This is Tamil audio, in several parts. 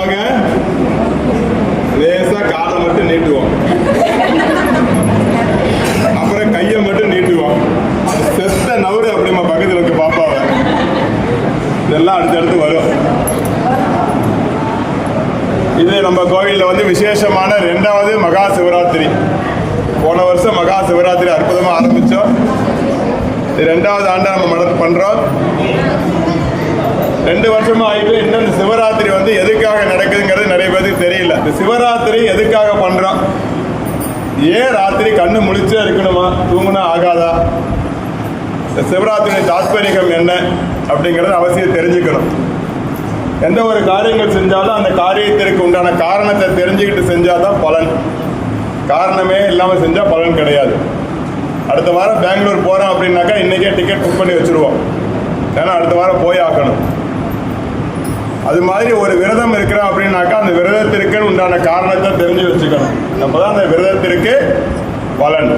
பண்ணுவாங்க? லேசா காலை மட்டும் நீட்டுவோம், அப்புறம் கையை மட்டும் நீட்டுவோம். செத்த நவரு அப்படிமா பக்கத்தில் இருக்க பாப்பாவை. இதெல்லாம் அடுத்தடுத்து வரும். இது நம்ம கோவிலில் வந்து விசேஷமான 2வது மகா சிவராத்திரி. போன வருஷம் மகா சிவராத்திரி அற்புதமாக ஆரம்பித்தோம். இது 2வது ஆண்டு நம்ம பண்ணுறோம். 2 வருஷமா ஆகிட்டு இன்னும் இந்த சிவராத்திரி வந்து எதுக்காக நடக்குதுங்கிறது நிறைய பேருக்கு தெரியல. இந்த சிவராத்திரி எதுக்காக பண்ணுறோம்? ஏன் ராத்திரி கண்ணு முழிச்சே இருக்கணுமா? தூங்குனா ஆகாதா? இந்த சிவராத்திரியின் தாத்பரியம் என்ன அப்படிங்கிறத அவசியம் தெரிஞ்சுக்கணும். எந்த ஒரு காரியங்கள் செஞ்சாலும் அந்த காரியத்திற்கு உண்டான காரணத்தை தெரிஞ்சுக்கிட்டு செஞ்சாதான் பலன். காரணமே இல்லாமல் செஞ்சால் பலன் கிடையாது. அடுத்த வாரம் பெங்களூர் போகிறோம் அப்படின்னாக்கா இன்றைக்கே டிக்கெட் புக் பண்ணி வச்சுருவோம். ஏன்னா அடுத்த வாரம் போய் ஆக்கணும். அது மாதிரி ஒரு விரதம் இருக்கிறோம் அப்படின்னாக்கா அந்த விரதத்திற்கு உண்டான காரணத்தை தெரிஞ்சு வச்சுக்கணும். அப்போ தான் அந்த விரதத்திற்கு பலன்.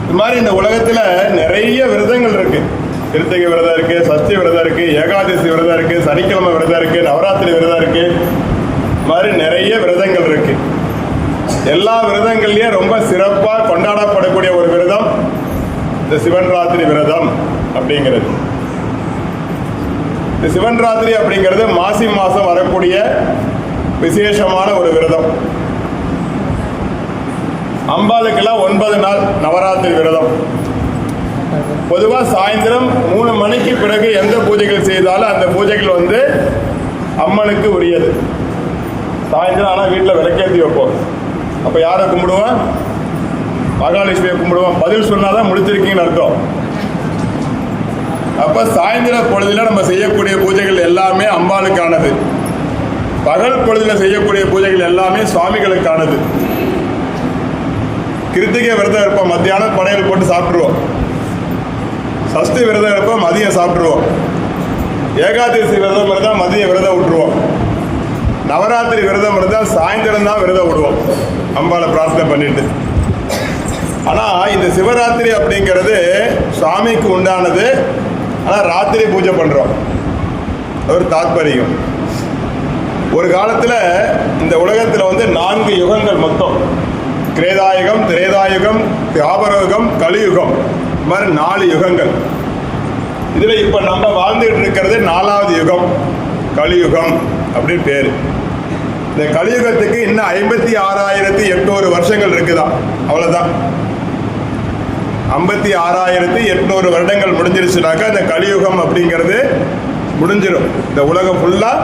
இது மாதிரி இந்த உலகத்தில் நிறைய விரதங்கள் இருக்குது. கிருத்திகை விரதம் இருக்குது, சஷ்டி விரதம் இருக்குது, ஏகாதசி விரதம் இருக்குது, சனிக்கிழமை விரதம் இருக்குது, நவராத்திரி விரதம் இருக்குது. இது மாதிரி நிறைய விரதங்கள் இருக்குது. எல்லா விரதங்கள்லேயும் ரொம்ப சிறப்பாக கொண்டாடப்படக்கூடிய ஒரு விரதம் இந்த சிவன் ராத்திரி விரதம் அப்படிங்கிறது. இந்த சிவன் ராத்திரி அப்படிங்கிறது மாசி மாதம் வரக்கூடிய விசேஷமான ஒரு விரதம். அம்பாளுக்கெல்லாம் 9 நாள் நவராத்திரி விரதம். பொதுவாக சாயந்தரம் 3 மணிக்கு பிறகு எந்த பூஜைகள் செய்தாலும் அந்த பூஜைகள் வந்து அம்மனுக்கு உரியது. சாயந்தரம் ஆனால் வீட்டில் விளக்கேற்றி வைப்போம். அப்போ யாரை கும்பிடுவோம்? மகாலட்சுமியை கும்பிடுவோம். பதில் சொன்னால் தான் முடிச்சிருக்கீங்கன்னு அர்த்தம். அப்போ சாயந்தர பொழுதில் நம்ம செய்யக்கூடிய பூஜைகள் எல்லாமே அம்பாளுக்கானது. பகல் பொழுதில் செய்யக்கூடிய பூஜைகள் எல்லாமே சுவாமிகளுக்கானது. கிருத்திகை விரதம் இருப்போம், மத்தியானம் படையல் போட்டு சாப்பிட்ருவோம். சஷ்டி விரதம் இருப்போம், மதியம் சாப்பிட்ருவோம். ஏகாதசி விரதம் இருந்தால் மதியம் விரதம் விட்டுருவோம். நவராத்திரி விரதம் இருந்தால் சாயந்தரம் தான் விரதம் விடுவோம் அம்பாளை பிரார்த்தனை பண்ணிட்டு. ஆனால் இந்த சிவராத்திரி அப்படிங்கிறது சுவாமிக்கு உண்டானது. ஆனால் ராத்திரி பூஜை பண்ணுறோம். ஒரு தாத்பரியம். ஒரு காலத்தில் இந்த உலகத்தில் வந்து 4 யுகங்கள் மொத்தம். கிரேதாயுகம், திரேதாயுகம், தியாபரயுகம், கலியுகம். இது மாதிரி 4 யுகங்கள். இதில் இப்போ நம்ம வாழ்ந்துகிட்டு இருக்கிறது 4வது யுகம், கலியுகம் அப்படின்னு பேர். இந்த கலியுகத்துக்கு இன்னும் 56,800 வருஷங்கள் இருக்குதா? அவ்வளோதான். 56,800 வருடங்கள் முடிஞ்சிருச்சுனாக்கா இந்த கலியுகம் அப்படிங்கிறது முடிஞ்சிடும். இந்த உலகம் ஃபுல்லாக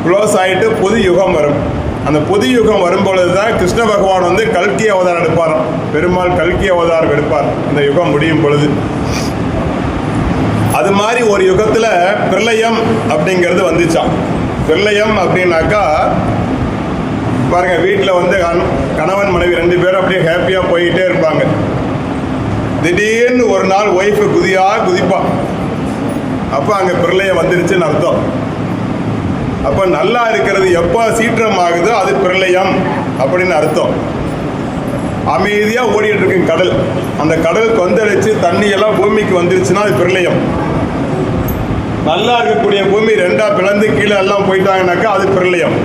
க்ளோஸ் ஆகிட்டு புது யுகம் வரும். அந்த புது யுகம் வரும்பொழுது தான் கிருஷ்ண பகவான் வந்து கல்கி அவதாரம் எடுப்பார். பெருமாள் கல்கி அவதாரம் எடுப்பார் இந்த யுகம் முடியும் பொழுது. அது மாதிரி ஒரு யுகத்தில் பிரளயம் அப்படிங்கிறது வந்துச்சான். பிரளயம் அப்படின்னாக்கா பாருங்க, வீட்டில் வந்து கணவன் மனைவி 2 பேரும் அப்படியே ஹாப்பியாக போய்கிட்டே இருப்பாங்க. திடீர்னு ஒரு நாள் ஒய்ஃபு குதிப்பான். அப்போ அங்கே பிரளயம் வந்துருச்சுன்னு அர்த்தம். அப்போ நல்லா இருக்கிறது எப்போ சீற்றம் ஆகுதோ அது பிரளயம் அப்படின்னு அர்த்தம். அமைதியாக ஓடிட்டு இருக்கு கடல். அந்த கடல் கொந்தளிச்சு தண்ணியெல்லாம் பூமிக்கு வந்துருச்சுன்னா அது பிரளயம். நல்லா இருக்கக்கூடிய பூமி 2ஆ பிளந்து கீழே எல்லாம் போயிட்டாங்கனாக்கா அது பிரளயம்.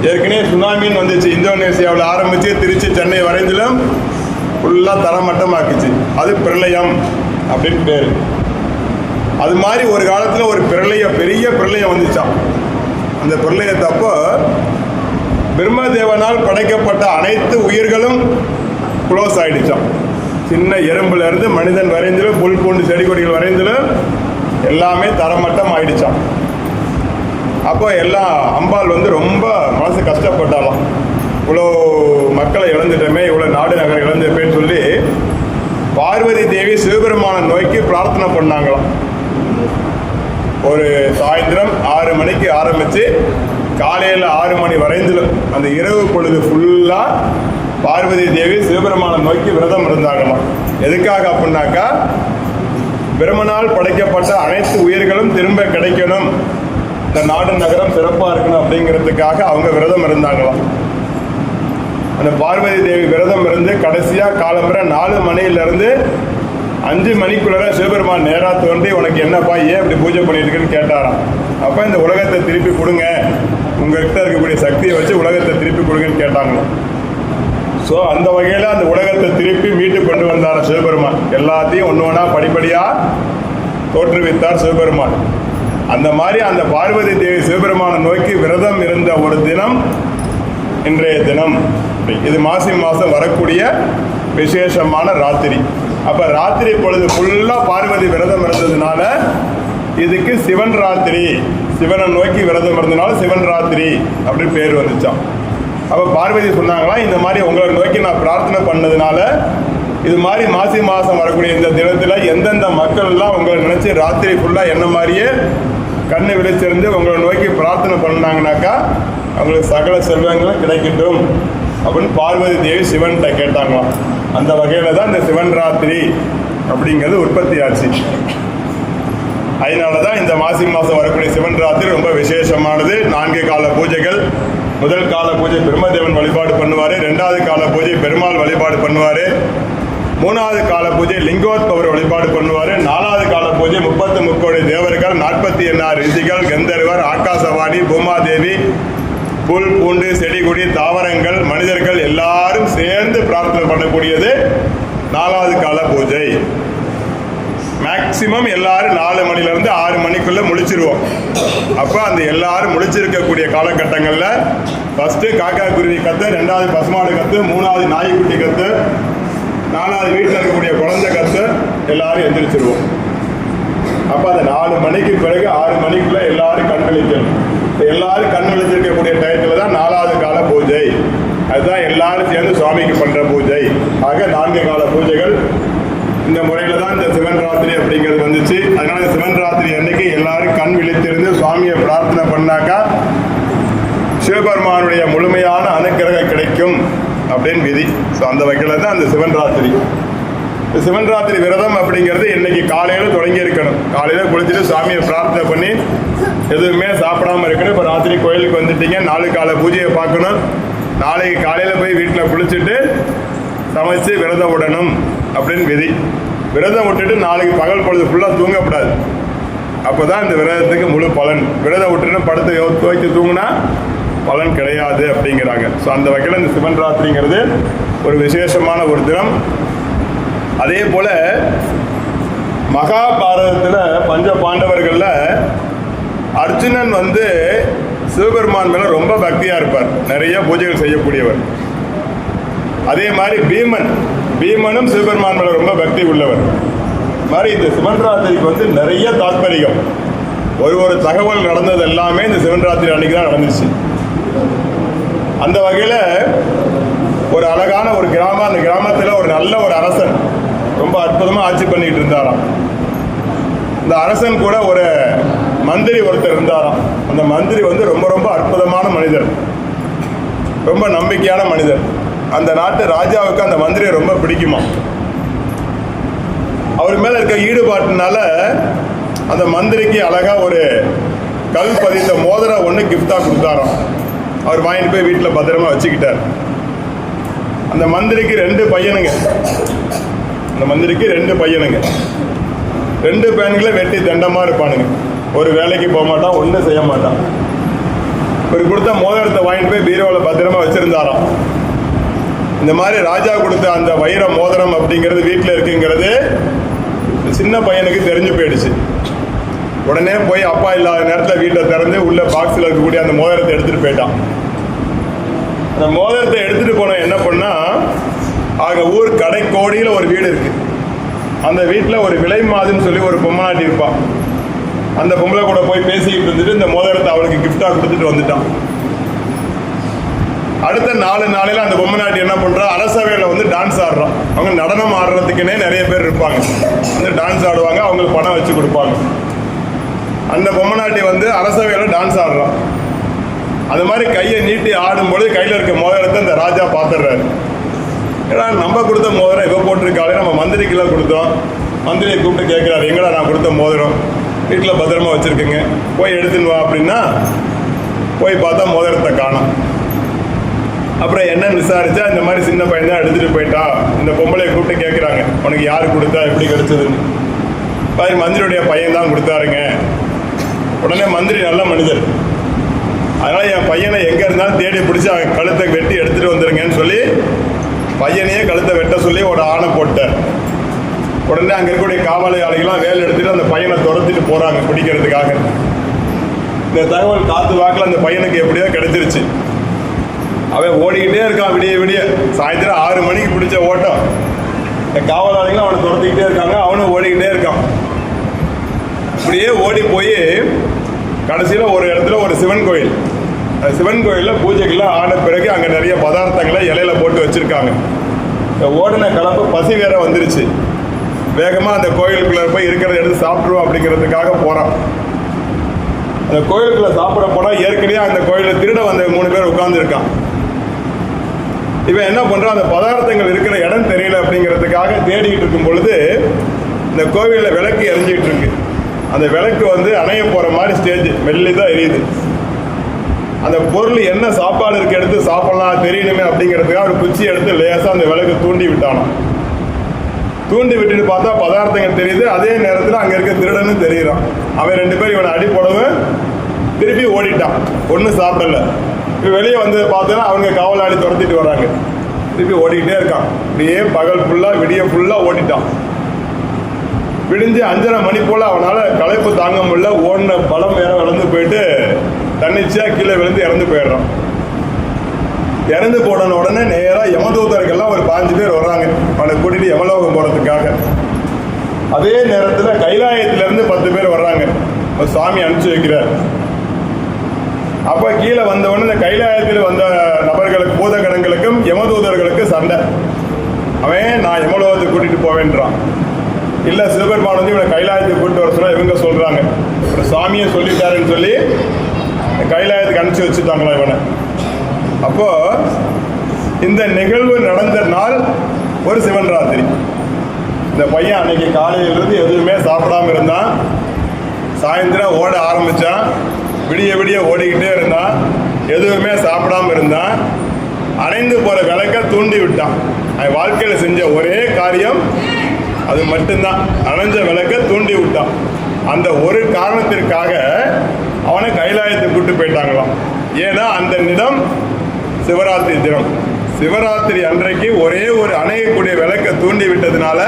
ஏற்கனவே சுனாமின்னு வந்துச்சு. இந்தோனேசியாவில் ஆரம்பித்து திருச்சி சென்னை வரைந்திலும் ஃபுல்லாக தரமட்டமாக்குச்சு. அது பிரளயம் அப்படின்னு பேர். அது மாதிரி ஒரு காலத்தில் ஒரு பெரிய பிரளயம் வந்துச்சான். அந்த பிரளயத்தப்போ பிரம்மதேவனால் படைக்கப்பட்ட அனைத்து உயிர்களும் க்ளோஸ் ஆகிடுச்சான். சின்ன எறும்புலேருந்து மனிதன் வரைந்திலும் புல் பூண்டு செடி கொடிகள் வரைந்திலும் எல்லாமே தரமட்டம் ஆயிடுச்சான். அப்போ எல்லாம் அம்பாள் வந்து ரொம்ப மனசு கஷ்டப்பட்டாலாம். இவ்வளோ மக்களை இழந்துட்டோமே, இவ்வளோ நாடு நகரம் இழந்துப்பேன்னு சொல்லி பார்வதி தேவி சிவபெருமான நோக்கி பிரார்த்தனை பண்ணாங்களாம். ஒரு சாயந்தரம் 6 மணிக்கு ஆரம்பித்து காலையில் 6 மணி வரைந்திலும் அந்த இரவு பொழுது ஃபுல்லாக பார்வதி தேவி சிவபெருமான நோக்கி விரதம் இருந்தாங்களாம். எதுக்காக அப்படின்னாக்கா பிரம்மனால் படைக்கப்பட்ட அனைத்து உயிர்களும் திரும்ப கிடைக்கணும், இந்த நாடு நகரம் சிறப்பாக இருக்கணும் அப்படிங்கிறதுக்காக அவங்க விரதம் இருந்தாங்களாம். அந்த பார்வதி தேவி விரதம் இருந்து கடைசியாக காலம்புற 4 மணியிலேருந்து 5 மணிக்குள்ளே சிவபெருமான் நேராக தோன்றி உனக்கு என்னப்பா ஏன் இப்படி பூஜை பண்ணிட்டு இருக்குன்னு கேட்டாராம். அப்போ இந்த உலகத்தை திருப்பி கொடுங்க, உங்கள்கிட்ட இருக்கக்கூடிய சக்தியை வச்சு உலகத்தை திருப்பி கொடுங்கன்னு கேட்டாங்களாம். ஸோ அந்த வகையில் அந்த உலகத்தை திருப்பி மீட்டு கொண்டு வந்தார் சிவபெருமான். எல்லாத்தையும் ஒன்று ஒன்றா படிப்படியாக தோற்றுவித்தார் சிவபெருமான். அந்த மாதிரி அந்த பார்வதி தேவி சிவபெருமானை நோக்கி விரதம் இருந்த ஒரு தினம் இன்றைய தினம். இது மாசி மாதம் வரக்கூடிய விசேஷமான ராத்திரி. அப்போ ராத்திரி பொழுது ஃபுல்லாக பார்வதி விரதம் இருந்ததுனால இதுக்கு சிவன் ராத்திரி, சிவனை நோக்கி விரதம் இருந்ததுனால சிவன் ராத்திரி அப்படின்னு பேர் வந்துச்சான். அப்போ பார்வதி சொன்னாங்களா, இந்த மாதிரி உங்களை நோக்கி நான் பிரார்த்தனை பண்ணதுனால இது மாதிரி மாசி மாதம் வரக்கூடிய இந்த தினத்தில் எந்தெந்த மக்கள் எல்லாம் உங்களை நினச்சி ராத்திரி ஃபுல்லாக என்ன மாதிரியே கண்ணு விழிச்சிருந்து உங்களை நோக்கி பிரார்த்தனை பண்ணாங்கனாக்கா அவங்களுக்கு சகல செல்வங்களும் கிடைக்கட்டும் அப்படின்னு பார்வதி தேவி சிவன்கிட்ட கேட்டாங்களாம். அந்த வகையில் தான் இந்த சிவன் ராத்திரி அப்படிங்கிறது உற்பத்தி ஆச்சு. அதனால தான் இந்த மாசி மாதம் வரக்கூடிய சிவன் ராத்திரி ரொம்ப விசேஷமானது. 4 கால பூஜைகள். முதல் கால பூஜை பிரம்மதேவன் வழிபாடு பண்ணுவார், 2வது கால பூஜை பெருமாள் வழிபாடு பண்ணுவார், 3வது கால பூஜை லிங்கோத்பவர் வழிபாடு பண்ணுவார், 4வது கால பூஜை 33 தேவர்கள், 48 ரிஷிகள், கந்தர்வர், ஆகாசவாணி, பூமாதேவி, புல் பூண்டு செடி கொடி தாவரங்கள் மனிதர்கள் எல்லாரும் சேர்ந்து பிரார்த்தனை பண்ணக்கூடியது 4வது கால பூஜை. மேக்சிமம் எல்லாரும் 4 மணிலேருந்து 6 மணிக்குள்ள முழிச்சிருவோம். அப்போ அந்த எல்லாரும் முழிச்சிருக்கக்கூடிய காலகட்டங்களில் ஃபஸ்ட்டு காக்கா குருவி கத்து, 2வது பசுமாடு கத்து, 3வது நாய்க்குட்டி கத்து, 4வது வீட்டில் இருக்கக்கூடிய குழந்தை கத்து, எல்லாரும் எந்திரிச்சிருவோம். அப்போ அந்த 4 மணிக்கு பிறகு 6 மணிக்குள்ள எல்லாரும் கண் விழிக்கணும். எல்லாரும் கண் விழிச்சிருக்கக்கூடிய டயத்தில் தான் 4வது கால பூஜை. அதுதான் எல்லாரும் சேர்ந்து சுவாமிக்கு பண்ணுற பூஜை. ஆக 4 கால பூஜைகள் இந்த முறையில் தான் இந்த சிவன் ராத்திரி அப்படிங்கிறது வந்துச்சு. அதனால சிவன் ராத்திரி அன்னைக்கு எல்லாரும் கண் விழித்திருந்து சுவாமியை பிரார்த்தனை பண்ணாக்கா சிவபெருமானுடைய முழுமையான அனுக்கிரகம் கிடைக்கும் அப்படின்னு விதி. ஸோ அந்த வகையில் தான் அந்த சிவன் ராத்திரி. இந்த சிவன் ராத்திரி விரதம் அப்படிங்கிறது இன்னைக்கு காலையில் தொடங்கி இருக்கணும். காலையில் குளிச்சுட்டு சாமியை பிரார்த்தனை பண்ணி எதுவுமே சாப்பிடாம இருக்கணும். இப்போ ராத்திரி கோயிலுக்கு வந்துட்டீங்க, 4 கால பூஜையை பார்க்கணும். நாளைக்கு காலையில் போய் வீட்டில் குளிச்சுட்டு சமைச்சு விரதம் விடணும் அப்படின்னு விதி. விரதம் விட்டுட்டு நாளைக்கு பகல் பொழுது ஃபுல்லாக தூங்கக்கூடாது. அப்போ தான் இந்த விரதத்துக்கு முழு பலன். விரதம் விட்டுட்டு படுத்து துவைத்து தூங்கினா பலன் கிடையாது அப்படிங்கிறாங்க. ஸோ அந்த வகையில் இந்த சிவன் ராத்திரிங்கிறது ஒரு விசேஷமான ஒரு தினம். அதே போல் மகாபாரதத்தில் பஞ்ச பாண்டவர்களில் அர்ஜுனன் சிவபெருமான் மேலே ரொம்ப பக்தியாக இருப்பார், நிறைய பூஜைகள் செய்யக்கூடியவர். அதே மாதிரி பீமனும் சிவபெருமான் மேலே ரொம்ப பக்தி உள்ளவர். மாதிரி இந்த சிவன் ராத்திரிக்கு நிறைய தாத்பரியம். ஒரு தகவல் நடந்தது எல்லாமே இந்த சிவன் ராத்திரி அன்னைக்கு தான் நடந்துச்சு. அந்த வகையில் ஒரு அழகான ஒரு கிராமம், அந்த கிராமத்தில் ஒரு நல்ல ஒரு அரசன் ரொம்ப அற்புதமாக ஆட்சி பண்ணிட்டு இருந்தாராம். இந்த அரசன் கூட ஒரு மந்திரி ஒருத்தர் இருந்தாராம். அந்த மந்திரி ரொம்ப ரொம்ப அற்புதமான மனிதர், ரொம்ப நம்பிக்கையான மனிதர். அந்த நாட்டு ராஜாவுக்கு அந்த மந்திரியை ரொம்ப பிடிக்குமா. அவர் மேலே இருக்க ஈடுபாட்டினால அந்த மந்திரிக்கு அழகா ஒரு கல் பதித்த மோதிரம் ஒன்று கிஃப்டாக கொடுத்தாராம். அவர் வாங்கிட்டு போய் வீட்டில் பத்திரமா வச்சுக்கிட்டார். அந்த மந்திரிக்கு 2 பையனுங்க. அந்த மந்திரிக்கு 2 பையனுங்க. 2 பையன்களை வெட்டி தண்டமாக இருப்பானுங்க. ஒரு வேலைக்கு போக மாட்டான், ஒன்றும் செய்ய மாட்டான். ஒரு கொடுத்த மோதிரத்தை வாங்கிட்டு போய் பீரோவில் பத்திரமா வச்சிருந்தாராம். இந்த மாதிரி ராஜா கொடுத்த அந்த வைர மோதிரம் அப்படிங்கிறது வீட்டில் இருக்குங்கிறது சின்ன பையனுக்கு தெரிஞ்சு போயிடுச்சு. உடனே போய் அப்பா இல்லாத நேரத்தில் வீட்டை திறந்து உள்ள பாக்ஸில் இருக்கக்கூடிய அந்த மோதிரத்தை எடுத்துகிட்டு போயிட்டான். அந்த மோதிரத்தை எடுத்துகிட்டு போன என்ன பண்ணா, ஊர் கடைக்கோடியில் ஒரு வீடு இருக்கு. அந்த வீட்டில் ஒரு விலை மாதின்னு சொல்லி ஒரு பொம்மநாட்டி இருப்பான். அந்த பொம்பளை கூட போய் பேசிக்கிட்டு இருந்துட்டு இந்த மோதிரத்தை அவளுக்கு கிஃப்டாக கொடுத்துட்டு வந்துட்டான். அடுத்த 4 நாளையில் அந்த பொம்மநாட்டி என்ன பண்ணுறா, அரசவையில் டான்ஸ் ஆடுறான். அவங்க நடனம் ஆடுறதுக்குன்னே நிறைய பேர் இருப்பாங்க, டான்ஸ் ஆடுவாங்க, அவங்களுக்கு பணம் வச்சு கொடுப்பாங்க. அந்த பொம்மநாட்டி அரசவையில் டான்ஸ் ஆடுறான். அது மாதிரி கையை நீட்டி ஆடும்போது கையில் இருக்க மோதிரத்தை இந்த ராஜா பார்த்துடுறாரு. ஏன்னா நம்ம கொடுத்த மோதிரம் இவ போட்டிருக்காளே, நம்ம மந்திரிக்கெல்லாம் கொடுத்தோம். மந்திரியை கூப்பிட்டு கேட்குறாரு, எங்கடா நான் கொடுத்த மோதிரம், வீட்டில் பத்திரமா வச்சுருக்குங்க, போய் எடுத்துன்னு வா அப்படின்னா போய் பார்த்தா மோதிரத்தை காணோம். அப்புறம் என்னன்னு விசாரிச்சா இந்த மாதிரி சின்ன பையன் தான் எடுத்துகிட்டு போயிட்டா. இந்த பொம்பளையை கூப்பிட்டு கேட்குறாங்க, உனக்கு யார் கொடுத்தா, எப்படி கிடைச்சதுன்னு. மந்திரியுடைய பையன் தான் கொடுத்தாருங்க உடனே மந்திரி நல்ல மனிதர், அதனால் என் பையனை எங்கே இருந்தாலும் தேடி பிடிச்சி அவன் கழுத்தை வெட்டி எடுத்துகிட்டு வந்துடுங்கன்னு சொல்லி பையனையே கழுத்தை வெட்ட சொல்லி ஒரு ஆணை போட்டார். உடனே அங்கே இருக்கக்கூடிய காவலாளிகள்லாம் வேலை எடுத்துகிட்டு அந்த பையனை துரத்திட்டு போகிறாங்க பிடிக்கிறதுக்காக. இந்த தகவல் காத்து வாக்கில் அந்த பையனுக்கு எப்படியோ கிடைச்சிருச்சு. அவன் ஓடிக்கிட்டே இருக்கான் விடிய விடிய. சாயந்தரம் 6 மணிக்கு பிடிச்ச ஓட்டம். இந்த காவலாளிகளும் அவனை துரத்திக்கிட்டே இருக்காங்க, அவனும் ஓடிக்கிட்டே இருக்கான். இப்படியே ஓடி போய் கடைசியில் ஒரு இடத்துல ஒரு சிவன் கோயில், அந்த சிவன் கோயிலில் பூஜைக்கெல்லாம் ஆன பிறகு அங்கே நிறைய பதார்த்தங்களை இலையில போட்டு வச்சுருக்காங்க. இந்த ஓடின கலப்பு பசி வேற வந்துருச்சு. வேகமாக அந்த கோயிலுக்குள்ளே போய் இருக்கிறத எடுத்து சாப்பிட்ருவோம் அப்படிங்கிறதுக்காக போகிறான். அந்த கோயிலுக்குள்ளே சாப்பிட போனால் ஏற்கனவே அந்த கோயிலில் திருட வந்த 3 பேர் உட்கார்ந்துருக்கான். இவன் என்ன பண்ணுறான், அந்த பதார்த்தங்கள் இருக்கிற இடம் தெரியல அப்படிங்கிறதுக்காக தேடிக்கிட்டு இருக்கும் பொழுது இந்த கோவிலில் விளக்கு எரிஞ்சிக்கிட்டு இருக்கு. அந்த விளக்கு அணைய போகிற மாதிரி ஸ்டேஜ் மெல்லிதான் எரியுது. அந்த பொருள் என்ன சாப்பாடு இருக்கு எடுத்து சாப்பிடலாம் தெரியணுமே அப்படிங்கிறதுக்காக ஒரு குச்சி எடுத்து லேசாக அந்த விளக்கு தூண்டி விட்டானோ. தூண்டி விட்டுட்டு பார்த்தா பதார்த்தங்கள் தெரியுது. அதே நேரத்தில் அங்கே இருக்க திருடன்னு தெரியுறான். அவன் 2 பேர் இவனை அடி போடவும் திருப்பி ஓடிட்டான். ஒன்றும் சாப்பிடல. இப்போ வெளியே வந்து பார்த்தோன்னா அவங்க காவலாளி துரத்திட்டு வராங்க. திருப்பி ஓடிக்கிட்டே இருக்கான். இப்படியே பகல் ஃபுல்லாக விடிய ஃபுல்லாக ஓடிட்டான். விடிஞ்சு 5:30 மணி போல் அவனால் களைப்பு தாங்க முடியல. ஓடின பலம் வேற வளர்ந்து போயிட்டு தன்னிச்சையாக கீழே விழுந்து இறந்து போயிடுறான். இறந்து போன உடனே நேராக யமதூதர்கள்லாம் ஒரு 5 பேர் வர்றாங்க அவனை கூட்டிட்டு யமலோகம் போகிறதுக்காக. அதே நேரத்தில் கைலாயத்திலேருந்து 10 பேர் வர்றாங்க. சுவாமி அனுப்பிச்சு வைக்கிறார். அப்போ கீழே வந்தவொடனே இந்த கைலாயத்தில் வந்த நபர்களுக்கு பூதகணங்களுக்கும் யமதூதர்களுக்கு சண்டை. அவன் நான் யமலோகத்துக்கு கூட்டிகிட்டு போவேன்றான். இல்லை சிவபெருமான் இவனை கைலாயத்துக்கு கூட்டிட்டு வர சொன்னால் இவங்க சொல்கிறாங்க ஒரு சாமியை சொல்லிட்டாருன்னு சொல்லி கைலாயத்துக்கு அனுப்பிச்சு வச்சுட்டாங்களா இவனை. அப்போ இந்த நிகழ்வு நடந்த நாள் ஒரு சிவன் ராத்திரி. இந்த பையன் அன்னைக்கு காலையிலிருந்து எதுவுமே சாப்பிடாம இருந்தான். சாயந்தரம் ஓட ஆரம்பித்தான். விடிய விடிய ஓடிக்கிட்டே இருந்தான். எதுவுமே சாப்பிடாம இருந்தான். அணைந்து போகிற விளக்க தூண்டி விட்டான். அவன் வாழ்க்கையில் செஞ்ச ஒரே காரியம் அது மட்டும்தான். அணைஞ்ச விளக்க தூண்டி விட்டான். அந்த ஒரு காரணத்திற்காக அவனை கைலாயத்துக்கு கூட்டு போயிட்டாங்களாம். ஏன்னா அந்த நிலம் சிவராத்திரி தினம். சிவராத்திரி அன்றைக்கு ஒரே ஒரு அணையக்கூடிய விளக்க தூண்டி விட்டதுனால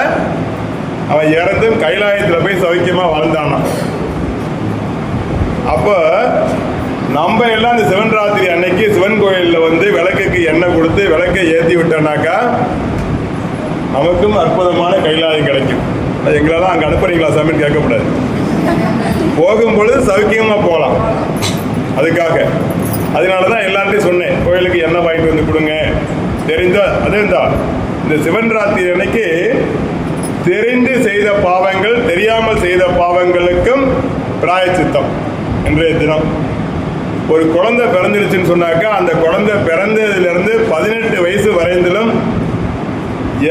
அவன் இறந்தும் கைலாயத்தில் போய் சௌக்கியமாக வாழ்ந்தானான். அப்போ நம்ம எல்லாம் இந்த சிவன் ராத்திரி அன்னைக்கு சிவன் கோயிலில் விளக்குக்கு எண்ணெய் கொடுத்து விளக்கை ஏற்றி விட்டோம்னாக்கா நமக்கும் அற்புதமான கைலாயம் கிடைக்கும். எங்களெல்லாம் அங்கே அனுப்புறீங்களா சாமின்னு கேட்கக்கூடாது. போகும்பொழுது சௌக்கியமாக போகலாம். அதுக்காக அதனால தான் எல்லார்ட்டையும் சொன்னேன், கோயிலுக்கு எண்ணெய் வாங்கிட்டு வந்து கொடுங்க. அதேதான் இந்த சிவன் ராத்திரி அன்னைக்கு தெரிந்து செய்த பாவங்கள் தெரியாமல் செய்த பாவங்களுக்கும் பிராயச்சித்தம். இன்றைய தினம் ஒரு குழந்தை பிறந்துருச்சுன்னு சொன்னாக்கா அந்த குழந்தை பிறந்ததிலிருந்து 18 வயசு வரைந்திலும்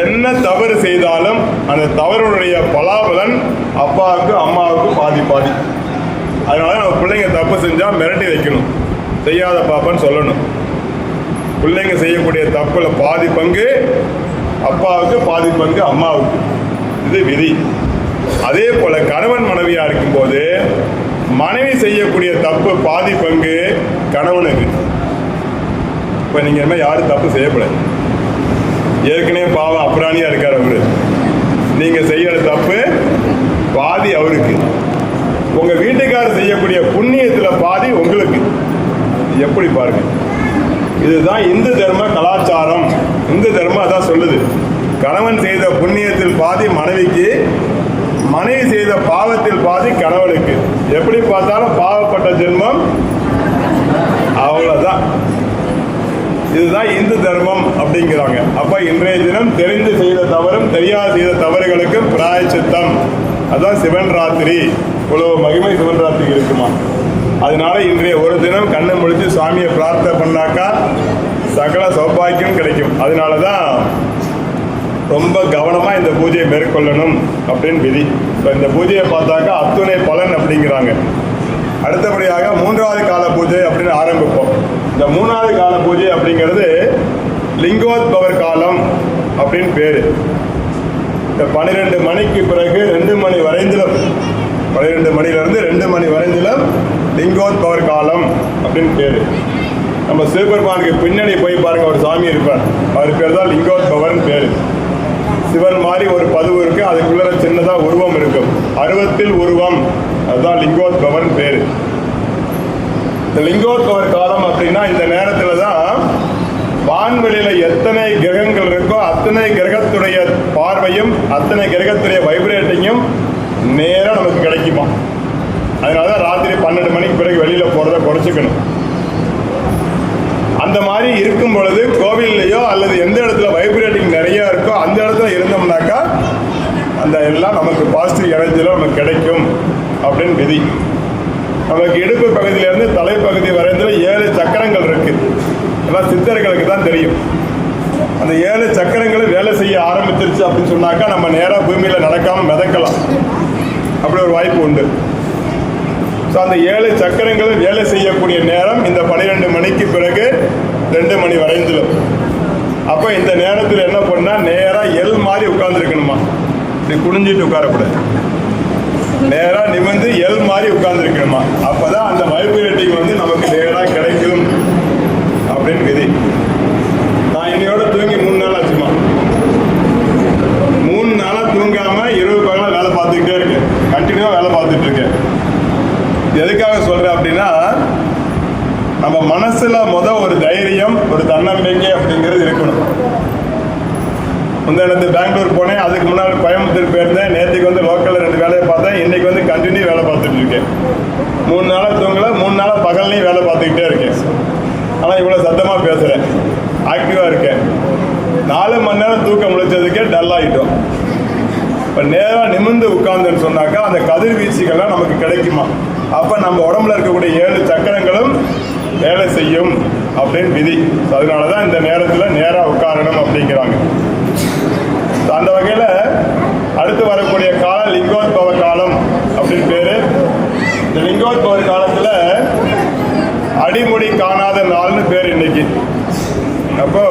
என்ன தவறு செய்தாலும் அந்த தவறுடைய பலாபலன் அப்பாவுக்கு அம்மாவுக்கு பாதி. அதனால நம்ம பிள்ளைங்க தப்பு செஞ்சால் மிரட்டி வைக்கணும், செய்யாத பாப்பான்னு சொல்லணும். பிள்ளைங்க செய்யக்கூடிய தப்புல பாதி பங்கு அப்பாவுக்கு, பாதி பங்கு அம்மாவுக்கு. இது விதி. அதே போல கணவன் மனைவியா இருக்கும்போது மனைவி செய்யக்கூடிய தப்பு பாதி பங்கு கணவனுக்கு. இப்போ நீங்க என்ன யாரும் தப்பு செய்யக்கூடாது. ஏற்கனவே பாவம் அப்புறாணியா இருக்கார் அவரு. நீங்க செய்யற தப்பு பாதி அவருக்கு. உங்க வீட்டுக்காரர் செய்யக்கூடிய புண்ணியத்துல பாதி உங்களுக்கு. எப்படி பாருங்க, இதுதான் இந்து தர்ம கலாச்சாரம். இந்து தர்மம் அதான் சொல்லுது. கணவன் செய்த புண்ணியத்தில் பாதி மனைவிக்கு, மனைவி செய்த பாவத்தில் பாதி கணவனுக்கு. எப்படி பார்த்தாலும் பாவப்பட்ட ஜென்மம் அவ்வளவுதான். இதுதான் இந்து தர்மம் அப்படிங்கிறாங்க. அப்ப இன்றைய தினம் தெரிந்து செய்த தவறும் தெரியாது செய்த தவறுகளுக்கும் பிராயச்சித்தம். அதான் சிவன் ராத்திரி. இவ்வளவு மகிமை சிவன் ராத்திரி இருக்குமா. அதனால இன்றைய ஒரு தினம் கண்ணை முழிச்சு சுவாமியை பிரார்த்தனை பண்ணாக்கா சகல சௌபாக்கியம் கிடைக்கும். அதனாலதான் ரொம்ப கவனமா இந்த பூஜையை மேற்கொள்ளணும் அப்படின்னு விதி. இப்போ இந்த பூஜையை பார்த்தாக்கா அத்துணை பலன் அப்படிங்கிறாங்க. அடுத்தபடியாக 3வது கால பூஜை அப்படின்னு ஆரம்பிப்போம். இந்த 3வது கால பூஜை அப்படிங்கிறது லிங்கோத்பவர் காலம் அப்படின்னு பேரு. இந்த 12 மணிக்கு பிறகு 2 மணி வரைந்திலும், 12 மணிலிருந்து 2 மணி வரைந்திலும் லிங்கோத்பவர் காலம் அப்படின்னு பேர். நம்ம சிவபெருமானுக்கு பின்னாடி போய் பாருங்க, ஒரு சாமி இருப்பார், அவர் பேர் தான் லிங்கோத்பவர்னு பேர். சிவன் மாதிரி ஒரு பதுவு இருக்கு, அதுக்குள்ள சின்னதா உருவம் இருக்கும், அருவத்தில் உருவம், அதுதான் லிங்கோத்பவன் பேரு. இந்த லிங்கோத்பவர் காலம் அப்படின்னா இந்த நேரத்துல தான் வான்வெளியில எத்தனை கிரகங்கள் இருக்கோ அத்தனை கிரகத்துடைய பார்வையும் அத்தனை கிரகத்துடைய வைப்ரேட்டிங்கும் நேரம் நமக்கு கிடைக்குமா. அதனாலதான் ராத்திரி 12 மணிக்கு பிறகு வெளியில போறதை குறைச்சிக்கணும். அந்த மாதிரி இருக்கும் பொழுது கோவில்லையோ அல்லது எந்த இடத்துல வைப்ரேட்டிங் நிறைய இருக்கோ அந்த இடத்துல இருந்தோம்னாக்கா அந்த எல்லாம் நமக்கு பாசிட்டிவ் எனர்ஜியில் நமக்கு கிடைக்கும் அப்படின்னு விதி. நமக்கு இடுப்பு பகுதியிலேருந்து தலைப்பகுதி வரைந்தில் 7 சக்கரங்கள் இருக்கு. எல்லாம் சித்தர்களுக்கு தான் தெரியும். அந்த 7 சக்கரங்களும் வேலை செய்ய ஆரம்பிச்சிருச்சு அப்படின்னு சொன்னாக்கா நம்ம நேராக பூமியில் நடக்காமல் மிதக்கலாம், அப்படி ஒரு வாய்ப்பு உண்டு. ஸோ அந்த 7 சக்கரங்களும் வேலை செய்யக்கூடிய நேரம் இந்த 12 மணிக்கு பிறகு 2 மணி வரைந்திலும். அப்போ இந்த நேரத்தில் என்ன பண்ணால் நேராக எல் மாதிரி உட்கார்ந்துருக்கணுமா, இப்படி குனிஞ்சிட்டு உட்காரக்கூடாது, நேராக நிமிர்ந்து எல் மாதிரி உட்கார்ந்துருக்கணுமா. அப்போ தான் அந்த வைப்ரேட்டிங் வந்து நமக்கு நேராக கிடைக்கும் அப்படின்னு விதி. நான் இன்னையோட தூங்கி 3 நாள் ஆச்சுமா. 3 நாளாக தூங்காமல் இரவு பகலாக வேலை பார்த்துக்கிட்டே இருக்கேன், கண்டினியூவாக வேலை பார்த்துட்டு இருக்கேன். எதுக்காக சொல்றேன் அப்படின்னா நம்ம மனசுல ஒரு தைரியம், ஒரு தன்னம்பிக்கை அப்படிங்கிறது இருக்கணும். முந்தானத்து பெங்களூர் போனேன், அதுக்கு முன்னாடி கோயம்புத்தூர் போயிருந்தேன், நேற்றுக்கு வந்து லோக்கல்ல 2 வேலையை பார்த்தேன், இன்னைக்கு வந்து கண்டினியூ வேலை பார்த்துட்டு இருக்கேன். 3 நாளாக தூங்கல, 3 நாளாக பகல்லையும் வேலை பார்த்துக்கிட்டே இருக்கேன். ஆனால் இவ்வளோ சத்தமாக பேசுகிறேன், ஆக்டிவாக இருக்கேன். 4 மணி நேரம் தூக்கம் முழிச்சதுக்கே டல் ஆகிட்டோம். இப்போ நேராக நிமிர்ந்து உட்கார்ந்துன்னு சொன்னாக்கா அந்த கதிர்வீச்சுகள்லாம் நமக்கு கிடைக்குமா. அப்போ நம்ம உடம்புல இருக்கக்கூடிய 7 சக்கரங்களும் வேலை செய்யும் அப்படின்னு விதி. அதனால தான் இந்த நேரத்தில் நேராக உட்காரணும் அப்படிங்கிறாங்க. அந்த வகையில் அடுத்து வரக்கூடிய காலம் லிங்கோத்பவ காலம் அப்படின்னு பேரு. இந்த லிங்கோத்பவ காலத்தில் அடிமுடி காணாத நாள்னு பேர் இன்னைக்கு. அப்போ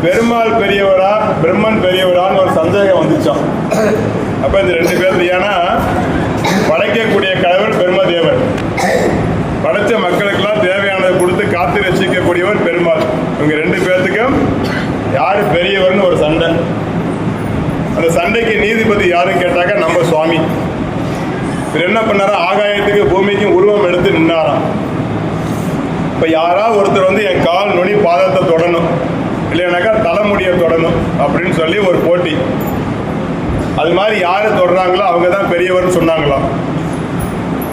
பெருமாள் பெரியவரா பிரம்மன் பெரியவரான்னு ஒரு சந்தேகம் வந்துச்சான். அப்போ இந்த 2 பேர், ஏன்னா படைக்கக்கூடிய கடவுள் பிரம்மதேவர், படைச்ச மக்களுக்கெல்லாம் தேவையானதை கொடுத்து காத்து ரசிக்கக்கூடியவர் பெருமாள். இவங்க 2 பேர்த்துக்கும் யாரு பெரியவர்னு ஒரு சண்டை. அந்த சண்டைக்கு நீதிபதி யாருன்னு கேட்டாக்க நம்ம சுவாமி. இவர் என்ன பண்ணாரா, ஆகாயத்துக்கு பூமிக்கும் உருவம் எடுத்து நின்னாராம். இப்போ யாராவது ஒருத்தர் வந்து என் கால் நுனி பாதத்தை தொடணும், இல்லைனாக்கா தலைமுடியை தொடணும் அப்படின்னு சொல்லி ஒரு போட்டி. அது மாதிரி யாரு தொடறாங்களோ அவங்க தான் பெரியவர்னு சொன்னாங்களாம்.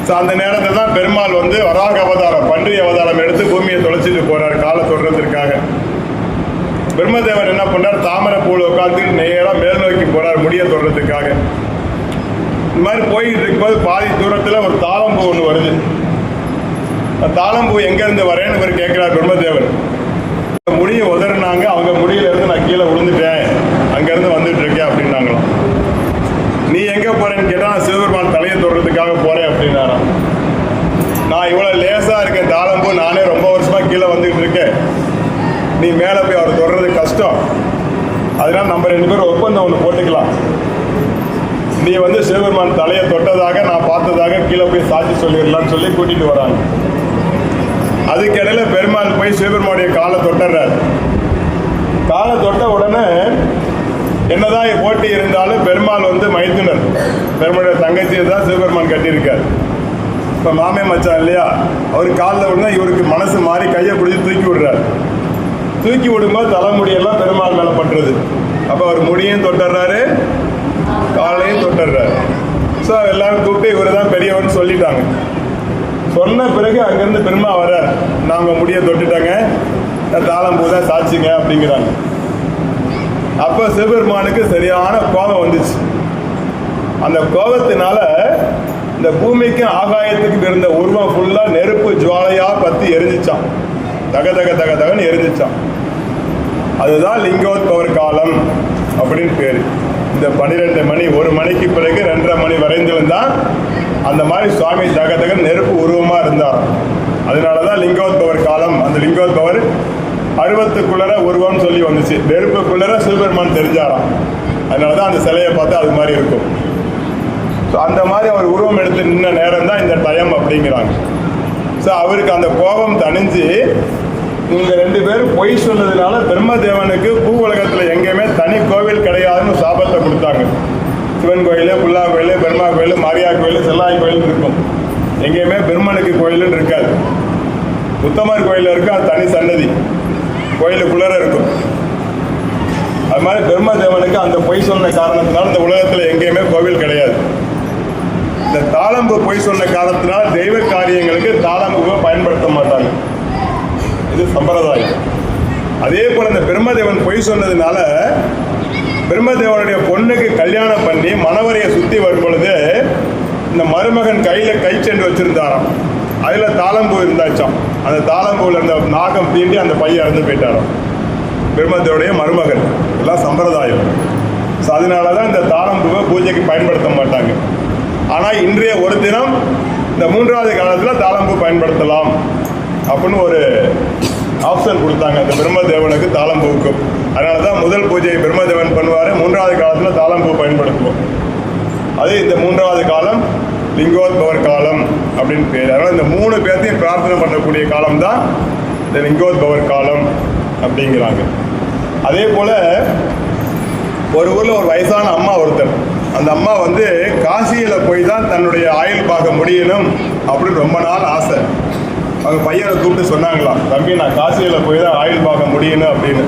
ஸோ அந்த நேரத்தில் தான் பெருமாள் வந்து வராக அவதாரம், பன்றி அவதாரம் எடுத்து பூமியை தொலைச்சிட்டு போறார் காலை தொடர்றதுக்காக. பிரம்மதேவர் என்ன பண்ணார், தாமரை பூவில் உட்காந்து நேராக மேல் நோக்கி போறார் முடிய தொடர்றதுக்காக. இந்த மாதிரி போயிட்டு இருக்கும்போது பாதி தூரத்தில் ஒரு தாளம்பூ ஒன்று வருது. அந்த தாளம்பூ எங்கேருந்து வரேன்னு இவர் கேட்கிறார் பிரம்மதேவர். முடியை உதறினாங்க, அவங்க முடியில இருந்து நான் கீழே விழுந்துட்டேன், அங்கேருந்து வந்துட்டு இருக்கேன் அப்படின்னாங்களாம். நீ எங்கே போறேன்னு கேட்டால் நான் சிவபெருமான் தலையை தொடுறதுக்காக போறேன் அப்படின்னாராம். நான் இவ்வளோ லேசாக இருக்கேன் தாளம்பூ, நானே ரொம்ப வருஷமாக கீழே வந்துட்டு இருக்கேன், நீ மேலே போய் அவர் தொடுறது கஷ்டம், அதனால நம்ம 2 பேரும் ஒப்பந்தம் ஒன்று போட்டுக்கலாம். நீ வந்து சிவபெருமான் தலையை தொட்டதாக நான் பார்த்ததாக கீழே போய் சாட்சி சொல்லிடலான்னு சொல்லி கூட்டிட்டு வராங்க. அதுக்கிடையில பெருமாள் போய் சிவபெருமானுடைய காலை தொட்டுறார். காலை தொட்ட உடனே என்னதான் போட்டி இருந்தாலும் பெருமாள் வந்து மைத்துனர், பெருமாளுடைய தங்கச்சியை தான் சிவபெருமான் கட்டியிருக்கார். இப்போ மாமே மச்சான் இல்லையா, அவர் காலில் விடுனா இவருக்கு மனசு மாறி கையை பிடிச்சி தூக்கி விடுறார். தூக்கி விடும்போது தலைமுடியெல்லாம் பெருமாள் மேலே பட்டுறது. அப்போ அவர் முடியும் தொட்டுறாரு, காலையும் தொட்டுறாரு. ஸோ எல்லாரும் கூப்பிட்டு இவர் தான் பெரியவர்னு சொல்லிட்டாங்க. சொன்ன பிறகு அங்கேருந்து பெருமா வர்றார், நாங்கள் முடிய தொட்டுட்டாங்க, தாளம்பூ தான் சாட்சிங்க அப்படிங்கிறாங்க. அப்போ சிவபெருமானுக்கு சரியான கோபம் வந்துச்சு. அந்த கோபத்தினால இந்த பூமிக்கும் ஆகாயத்துக்கு இருந்த உருவம் ஃபுல்லாக நெருப்பு ஜுவாலையாக பற்றி எரிஞ்சிச்சான், தக தக தக தகன்னு எரிஞ்சிச்சான். அதுதான் லிங்கோத்பவர் காலம் அப்படின்னு பேர். இந்த 12 மணி 1 மணிக்கு பிறகு 2:30 மணி வரைந்திலும் தான் அந்த மாதிரி சுவாமி தக தகன் நெருப்பு உருவமாக இருந்தார். அதனால தான் லிங்கோத்பவர் காலம். அந்த லிங்கோத்பவர் அருவத்துக்குள்ளர உருவம்னு சொல்லி வந்துச்சு, நெருப்புக்குள்ளர சிவபெருமான் தெரிஞ்சாராம். அதனால தான் அந்த சிலையை பார்த்தா அது மாதிரி இருக்கும். ஸோ அந்த மாதிரி அவர் உருவம் எடுத்து நின்ன நேரம் தான் இந்த டைம் அப்படிங்கிறாங்க. ஸோ அவருக்கு அந்த கோபம் தணிஞ்சு இவங்க 2 பேரும் பொய் சொன்னதுனால பிரம்மதேவனுக்கு பூ உலகத்தில் எங்கேயுமே தனி கோவில் கிடையாதுன்னு சாபத்தை கொடுத்தாங்க. சிவன் கோயில், புல்லா கோயில், பிரம்மா கோயில், மாரியா கோயில், செல்லாய் கோயில் இருக்கும். எங்கேயுமே பிரம்மனுக்கு கோயிலுன்னு இருக்காது. உத்தமர் கோயில் இருக்கும், அது தனி சன்னதி, கோயிலுக்குள்ளர இருக்கும். அது மாதிரி பிரம்மதேவனுக்கு அந்த பொய் சொன்ன காரணத்தினால இந்த உலகத்தில் எங்கேயுமே கோவில் கிடையாது. இந்த தாளம்பூ பொய் சொன்ன காரணத்தினால் தெய்வ காரியங்களுக்கு தாளம்பூவை பயன்படுத்த மாட்டாங்க. இது சம்பிரதாயம். அதே போல இந்த பிரம்மதேவன் பொய் சொன்னதுனால பிரம்மதேவனுடைய பொண்ணுக்கு கல்யாணம் பண்ணி மணவரையை சுற்றி வரும் பொழுது இந்த மருமகன் கையில் கைச்செண்டு வச்சிருந்தாராம். அதில் தாளம்பூ இருந்தாச்சாம். அந்த தாளம்பூவில் இருந்த நாகம் தீண்டி அந்த பையன் இறந்து போயிட்டாராம். பிரம்மதேவனுடைய மருமகன். எல்லாம் சம்பிரதாயம். ஸோ அதனால தான் இந்த தாளம்பூவை பூஜைக்கு பயன்படுத்த மாட்டாங்க. ஆனால் இன்றைய ஒரு தினம் இந்த 3வது காலத்தில் தாளம்பூ பயன்படுத்தலாம் அப்படின்னு ஒரு ஆப்ஷன் கொடுத்தாங்க இந்த பிரம்மதேவனுக்கு தாளம்பூவுக்கும். அதனால தான் முதல் பூஜையை பிரம்மதேவன் பண்ணுவார், 3வது காலத்தில் தாளம்பூ பயன்படுத்துவோம். அது இந்த 3வது காலம் லிங்கோத்பவர் காலம் அப்படின்னு பேர். அதனால் இந்த 3 பேர்த்தையும் பிரார்த்தனை பண்ணக்கூடிய காலம் தான் இந்த லிங்கோத்பவர் காலம் அப்படிங்கிறாங்க. அதே போல் ஒரு ஊரில் ஒரு வயசான அம்மா ஒருத்தர், அந்த அம்மா வந்து காசியில் போய் தான் தன்னுடைய ஆயுள் பார்க்க முடியணும் அப்படின்னு ரொம்ப நாள் ஆசை. அவங்க பையனை கூப்பிட்டு சொன்னாங்களாம், தம்பி நான் காசியில் போய் தான் ஆயுள் பார்க்க முடியணும் அப்படின்னு.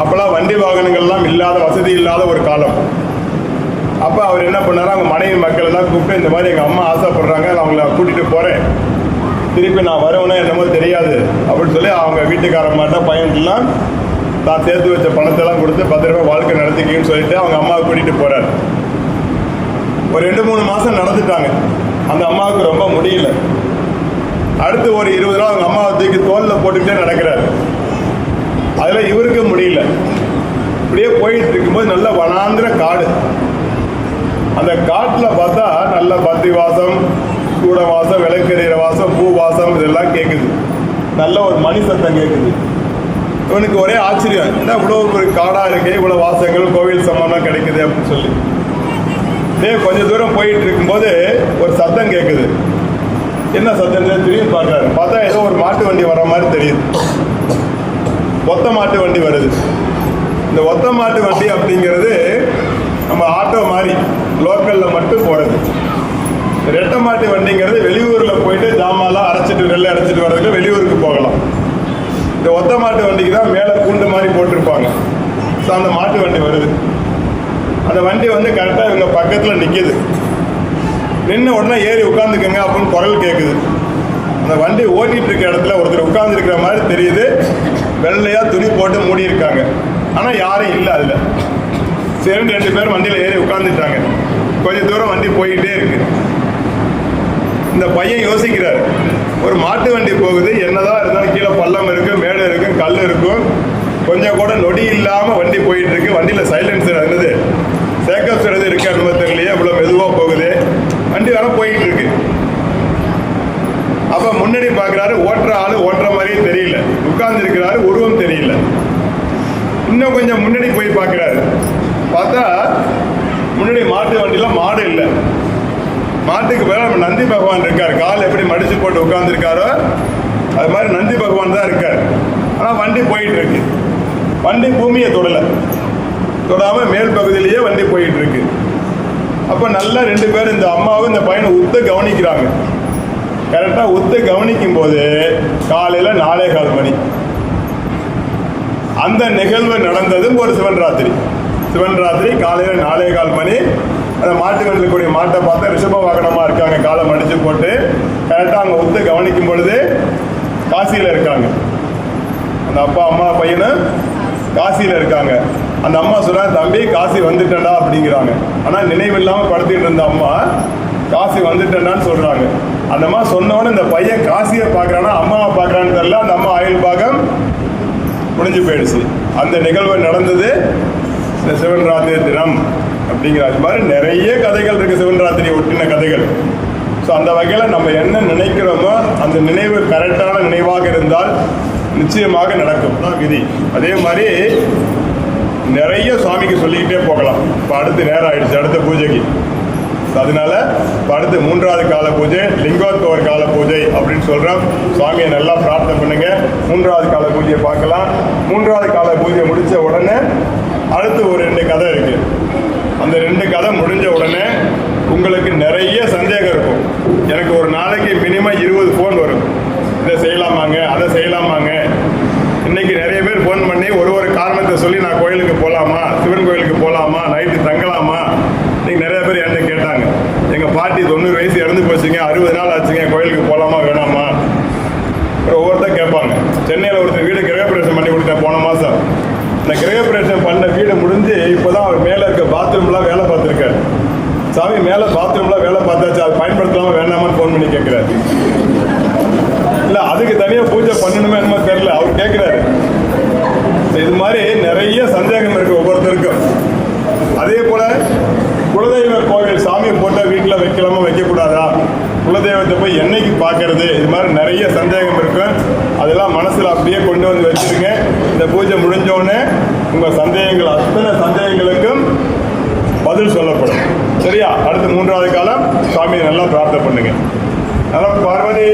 அப்போல்லாம் வண்டி வாகனங்கள்லாம் இல்லாத, வசதி இல்லாத ஒரு காலம். அப்போ அவர் என்ன பண்ணார், அவங்க மனைவி மக்கள் எல்லாம் கூப்பிட்டு இந்த மாதிரி எங்கள் அம்மா ஆசைப்படுறாங்க, நான் அவங்கள கூட்டிகிட்டு போகிறேன், திருப்பி நான் வருவேன்னா என்னமோ தெரியாது அப்படின்னு சொல்லி அவங்க வீட்டுக்காரமாட்ட பையன்லாம் தான் சேர்த்து வச்ச பணத்தெல்லாம் கொடுத்து பத்திரமா வாழ்க்கை நடத்திக்கின்னு சொல்லிட்டு அவங்க அம்மாவை கூட்டிகிட்டு போகிறார். ஒரு 2-3 மாதம் நடந்துட்டாங்க. அந்த அம்மாவுக்கு ரொம்ப முடியல. அடுத்து ஒரு 20 நாள் அவங்க அம்மாவை தூக்கி தோளில் போட்டுக்கிட்டே நடக்கிறார். அதில் இவருக்கு முடியல. இப்படியே போயிட்டு இருக்கும்போது நல்ல வனாந்திர காடு. அந்த காட்டில் பார்த்தா நல்ல பத்தி வாசம், கூட வாசம், விளக்கெறிகிற வாசம், பூ வாசம் இதெல்லாம் கேட்குது. நல்ல ஒரு மணி சத்தம் கேட்குது. இவனுக்கு ஒரே ஆச்சரியம், என்ன இவ்வளோ ஒரு காடாக இருக்கு, இவ்வளோ வாசங்கள், கோவில் சம்பந்தம் கிடைக்குது அப்படின்னு சொல்லி. கொஞ்சம் தூரம் போயிட்டு இருக்கும்போது ஒரு சத்தம் கேட்குது. என்ன சத்தம் திரும்பி பார்க்குறாரு. பார்த்தா ஏதோ ஒரு மாட்டு வண்டி வர மாதிரி தெரியுது. ஒத்த மாட்டு வண்டி வருது. இந்த ஒத்த மாட்டு வண்டி அப்படிங்கிறது நம்ம ஆட்டோ மாதிரி லோக்கலில் மட்டும் போகிறது. ரெட்டை மாட்டு வண்டிங்கிறது வெளியூரில் போயிட்டு ஜாமான்லாம் அரைச்சிட்டு நெல்லை அரைச்சிட்டு வர்றதுக்கு வெளியூருக்கு போகலாம். இந்த ஒத்த மாட்டு வண்டிக்கு தான் மேலே கூண்டு மாதிரி போட்டிருப்பாங்க. ஸோ அந்த மாட்டு வண்டி வருது. அந்த வண்டி வந்து கரெக்டாக இவங்க பக்கத்தில் நிற்கிது. நின்று உடனே ஏறி உட்காந்துக்கங்க அப்படின்னு குரல் கேட்குது. அந்த வண்டி ஓட்டிகிட்டு இருக்க இடத்துல ஒருத்தர் உட்காந்துருக்கிற மாதிரி தெரியுது. வெள்ளையாக துணி போட்டு மூடி இருக்காங்க. ஆனால் யாரும் இல்லை அதில். சரி 2 பேர் வண்டியில் ஏறி உட்காந்துட்டாங்க. கொஞ்சம் தூரம் வண்டி போய்கிட்டே இருக்கு. இந்த பையன் யோசிக்கிறார், ஒரு மாட்டு வண்டி போகுது, என்னதான் இருந்தாலும் கீழே பள்ளம் இருக்கும், மேடு இருக்கும், கல் இருக்கும், கொஞ்சம் கூட நொடி இல்லாமல் வண்டி போயிட்டு இருக்கு. வண்டியில் சைலன்சர் இருந்தது, சேக்கப் எது இருக்கு அனுமதி தெரியலையே, இவ்வளோ மெதுவாக போகுது. வண்டி வர போயிட்டு இருக்கு. அப்போ முன்னாடி பார்க்குறாரு, ஓட்டுற ஆள் ஓட்டுற மாதிரியே தெரியல, உட்கார்ந்து இருக்கிறாரு, உருவம் தெரியல. இன்னும் கொஞ்சம் முன்னாடி போய் பார்க்குறாரு. பார்த்தா முன்னாடி மாட்டு வண்டியில் மாடு இல்லை. மாட்டுக்கு மேலே நம்ம நந்தி பகவான் இருக்கார். கால் எப்படி மடிச்சு போட்டு உட்காந்துருக்காரோ அது மாதிரி நந்தி பகவான் தான் இருக்கார். ஆனால் வண்டி போயிட்டு இருக்கு. வண்டி பூமியை தொடாமல் மேல் பகுதியிலேயே வண்டி போயிட்டு இருக்கு. அப்போ நல்லா 2 பேர் இந்த அம்மாவும் இந்த பையனை உத்து கவனிக்கிறாங்க. கரெக்டாக உத்து கவனிக்கும் போது காலையில் 4:15 மணி. அந்த நிகழ்வு நடந்ததும் ஒரு சிவன் ராத்திரி காலையில் 4:15 மணி. அந்த மாட்டு வண்டிக்கூடிய மாட்டை பார்த்தா ரிஷப வாகனமாக இருக்காங்க, காலை மடித்து போட்டு. கரெக்டாக அங்கே உத்து கவனிக்கும் பொழுது காசியில் இருக்காங்க. அந்த அப்பா அம்மா பையனும் காசியில் இருக்காங்க. அந்த அம்மா சொல்கிறாங்க, தம்பி காசி வந்துட்டேன்டா அப்படிங்கிறாங்க. ஆனால் நினைவில்லாமல் படுத்திட்டு இருந்த அம்மா காசி வந்துட்டேன்டான்னு சொல்கிறாங்க. அந்த அம்மா சொன்னவொன்னே இந்த பையன் காசியை பார்க்குறானா அம்மாவை பார்க்குறான்னு தெரியல. அந்த அம்மா ஆயுள் பாகம் முடிஞ்சு போயிடுச்சு. அந்த நிகழ்வு நடந்தது இந்த சிவன் ராத்திரி தினம் அப்படிங்கிற அது மாதிரி நிறைய கதைகள் இருக்குது, சிவன் ராத்திரி ஒட்டின கதைகள். ஸோ அந்த வகையில் நம்ம என்ன நினைக்கிறோமோ அந்த நினைவு கரெக்டான நினைவாக இருந்தால் நிச்சயமாக நடக்கும் தான் விதி. அதே மாதிரி நிறைய சுவாமிக்கு சொல்லிக்கிட்டே போகலாம். இப்போ அடுத்து நேரம் ஆயிடுச்சு, அடுத்த பூஜைக்கு அதனால அடுத்து 3வது கால பூஜை லிங்கோத்பவர் கால பூஜை அப்படின்னு சொல்றோம். சுவாமியை நல்லா பிரார்த்தனை பண்ணுங்க. 3வது கால பூஜையை பார்க்கலாம். 3வது கால பூஜை முடிச்ச உடனே அடுத்து ஒரு 2 கதை இருக்கு. அந்த 2 கதை முடிஞ்ச உடனே உங்களுக்கு நிறைய சந்தேகம் இருக்கும். எனக்கு ஒரு நாளைக்கு மினிமம் 20 ஃபோன் வரும். இதை செய்யலாமாங்க, அதை செய்யலாமாங்க. இன்னைக்கு நிறைய பேர் ஃபோன் பண்ணி ஒரு காரணத்தை சொல்லி நான் கோயிலுக்கு போகலாமா, சிவன் கோயிலுக்கு போகலாமா, நைட்டு தங்கலாமா, இன்னைக்கு நிறைய பேர் என்கிட்ட கேட்டாங்க. எங்கள் பாட்டி 90 வயசு இறந்து போச்சுங்க, 60 நாள் ஆச்சுங்க, கோயிலுக்கு போகலாமா வேணாமா. ஒவ்வொருத்தர் கேட்பாங்க. சென்னையில் ஒருத்தர் வீடு கிரகப்பிரவேசம் பண்ணி கொடுத்தேன் போன மாதம். இந்த கிரகப்பிரவேசம் பண்ண வீடு முடிஞ்சு இப்போதான் அவர் மேலே இருக்க பாத்ரூம்லாம் வேலை பார்த்துருக்காரு. சாமி மேலே பாத்ரூம்லாம் வேலை பார்த்தாச்சு, அது பயன்படுத்தலாமா வேண்டாமான்னு ஃபோன் பண்ணி கேட்குறாரு. இல்லை அதுக்கு தனியாக பூஜை பண்ணணுமே என்னமோ தெரியல, அவர் கேட்குறாரு. இது மாதிரி நிறைய சந்தேகம் இருக்கு ஒவ்வொருத்தருக்கும். அதே போல குலதெய்வ கோவில் சாமி போட்ட வீட்டில் வைக்கலாமா வைக்கக்கூடாதா, குலதெய்வத்தை போய் என்னைக்கு பார்க்கறது, இது மாதிரி நிறைய சந்தேகம் இருக்கும். அதெல்லாம் மனசில் அப்படியே கொண்டு வந்து வச்சிருங்க. இந்த பூஜை முடிஞ்சோடனே உங்கள் சந்தேகங்கள் அத்தனை சந்தேகங்களுக்கும் பதில் சொல்லப்படும். சரியா? அடுத்து 3வது காலம் சுவாமியை நல்லா பிரார்த்தனை பண்ணுங்க. நல்லா பார்வதி